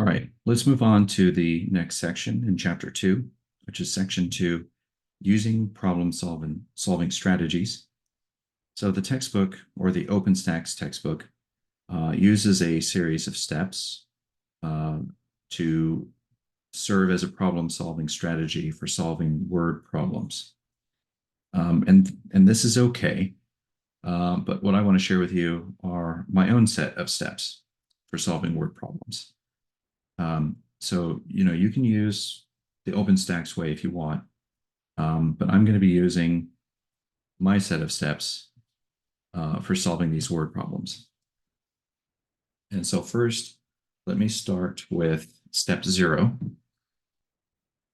All right, let's move on to the next section in chapter 2, which is section 2, using problem solving strategies. So the textbook, or the OpenStax textbook, uses a series of steps to serve as a problem-solving strategy for solving word problems. And this is okay, but what I want to share with you are my own set of steps for solving word problems. So, you can use the OpenStax way if you want, but I'm going to be using my set of steps for solving these word problems. And so first, let me start with step 0.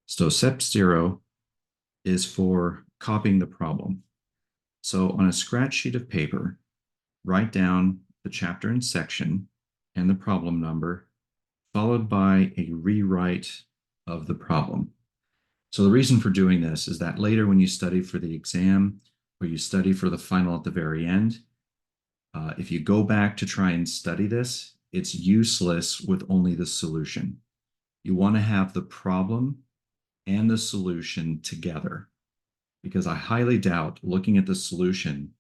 So step 0 is for copying the problem. So on a scratch sheet of paper, write down the chapter and section and the problem number, followed by a rewrite of the problem. So the reason for doing this is that later when you study for the exam or you study for the final at the very end, if you go back to try and study this, it's useless with only the solution. You want to have the problem and the solution together, because I highly doubt, looking at the solution,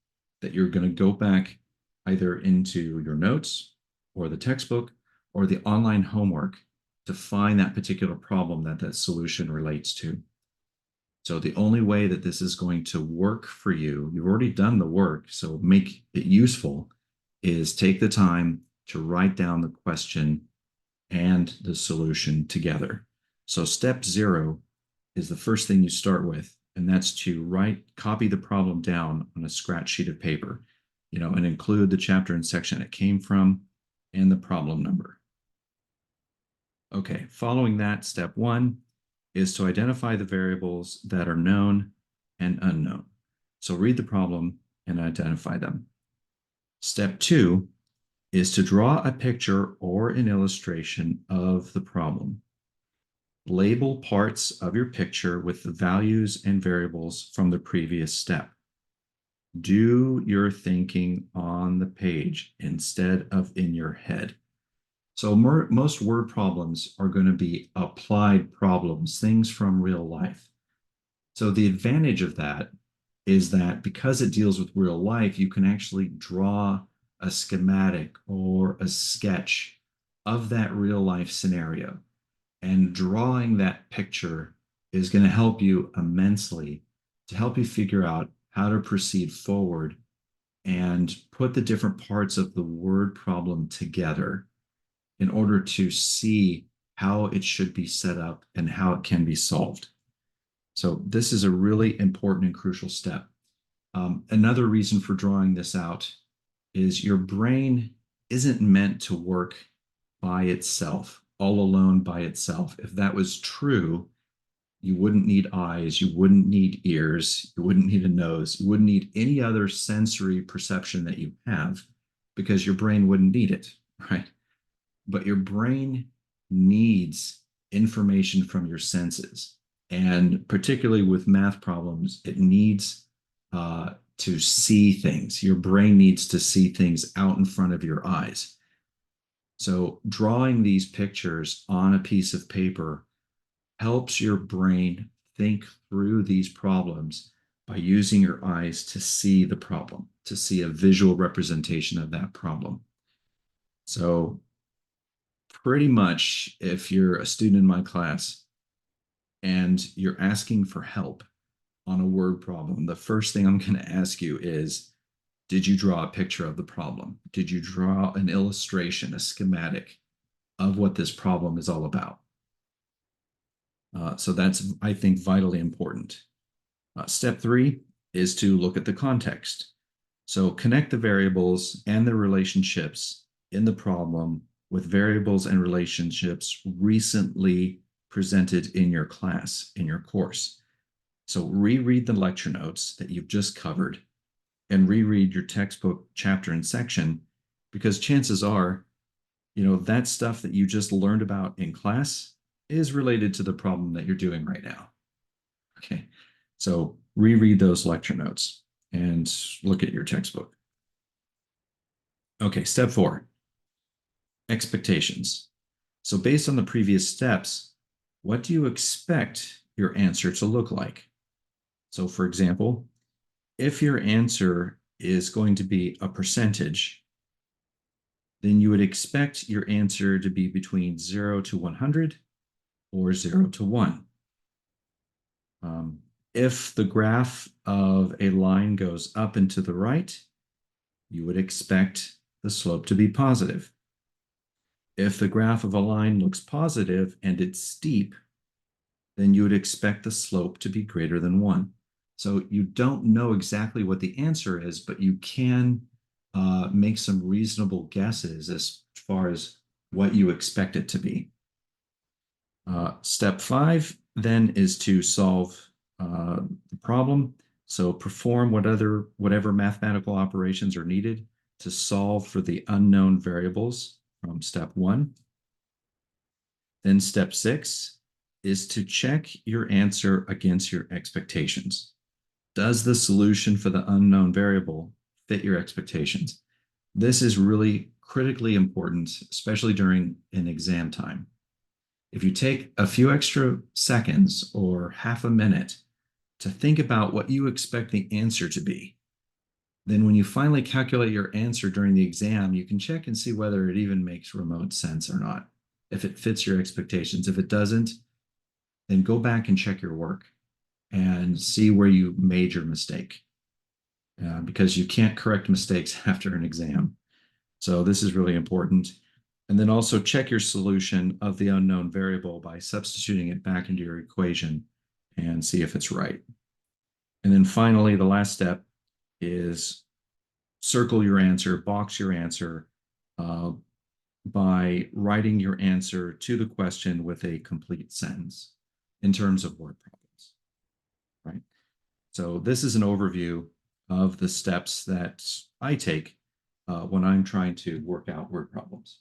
that you're going to go back either into your notes or the textbook or the online homework to find that particular problem that solution relates to. So the only way that this is going to work for you, you've already done the work, so make it useful, is take the time to write down the question and the solution together. So step 0 is the first thing you start with, and that's to copy the problem down on a scratch sheet of paper, and include the chapter and section it came from and the problem number. Okay, following that, step 1 is to identify the variables that are known and unknown. So read the problem and identify them. Step 2 is to draw a picture or an illustration of the problem. Label parts of your picture with the values and variables from the previous step. Do your thinking on the page instead of in your head. So most word problems are going to be applied problems, things from real life. So the advantage of that is that because it deals with real life, you can actually draw a schematic or a sketch of that real life scenario. And drawing that picture is going to help you immensely to help you figure out how to proceed forward and put the different parts of the word problem together in order to see how it should be set up and how it can be solved. So this is a really important and crucial step. Another reason for drawing this out is your brain isn't meant to work by itself, all alone by itself. If that was true, you wouldn't need eyes, you wouldn't need ears, you wouldn't need a nose, you wouldn't need any other sensory perception that you have, because your brain wouldn't need it, right? But your brain needs information from your senses. And particularly with math problems, it needs to see things. Your brain needs to see things out in front of your eyes. So drawing these pictures on a piece of paper helps your brain think through these problems by using your eyes to see the problem, to see a visual representation of that problem. So pretty much, if you're a student in my class and you're asking for help on a word problem, the first thing I'm going to ask you is, did you draw a picture of the problem? Did you draw an illustration, a schematic of what this problem is all about? So that's, I think, vitally important. Step 3 is to look at the context. So connect the variables and the relationships in the problem with variables and relationships recently presented in your class, in your course. So reread the lecture notes that you've just covered and reread your textbook chapter and section, because chances are, that stuff that you just learned about in class is related to the problem that you're doing right now. Okay, so reread those lecture notes and look at your textbook. Okay, step 4, expectations. So based on the previous steps, what do you expect your answer to look like? So for example, if your answer is going to be a percentage, then you would expect your answer to be between 0 to 100 or 0 to 1. If the graph of a line goes up and to the right, you would expect the slope to be positive. If the graph of a line looks positive and it's steep, then you would expect the slope to be greater than 1. So you don't know exactly what the answer is, but you can make some reasonable guesses as far as what you expect it to be. Step 5 then is to solve the problem. So perform whatever mathematical operations are needed to solve for the unknown variables from step 1. Then step 6 is to check your answer against your expectations. Does the solution for the unknown variable fit your expectations? This is really critically important, especially during an exam time. If you take a few extra seconds or half a minute to think about what you expect the answer to be, then when you finally calculate your answer during the exam, you can check and see whether it even makes remote sense or not, if it fits your expectations. If it doesn't, then go back and check your work and see where you made your mistake, because you can't correct mistakes after an exam. So this is really important. And then also check your solution of the unknown variable by substituting it back into your equation and see if it's right. And then finally, the last step is circle your answer, box your answer by writing your answer to the question with a complete sentence in terms of word problems, right? So this is an overview of the steps that I take when I'm trying to work out word problems.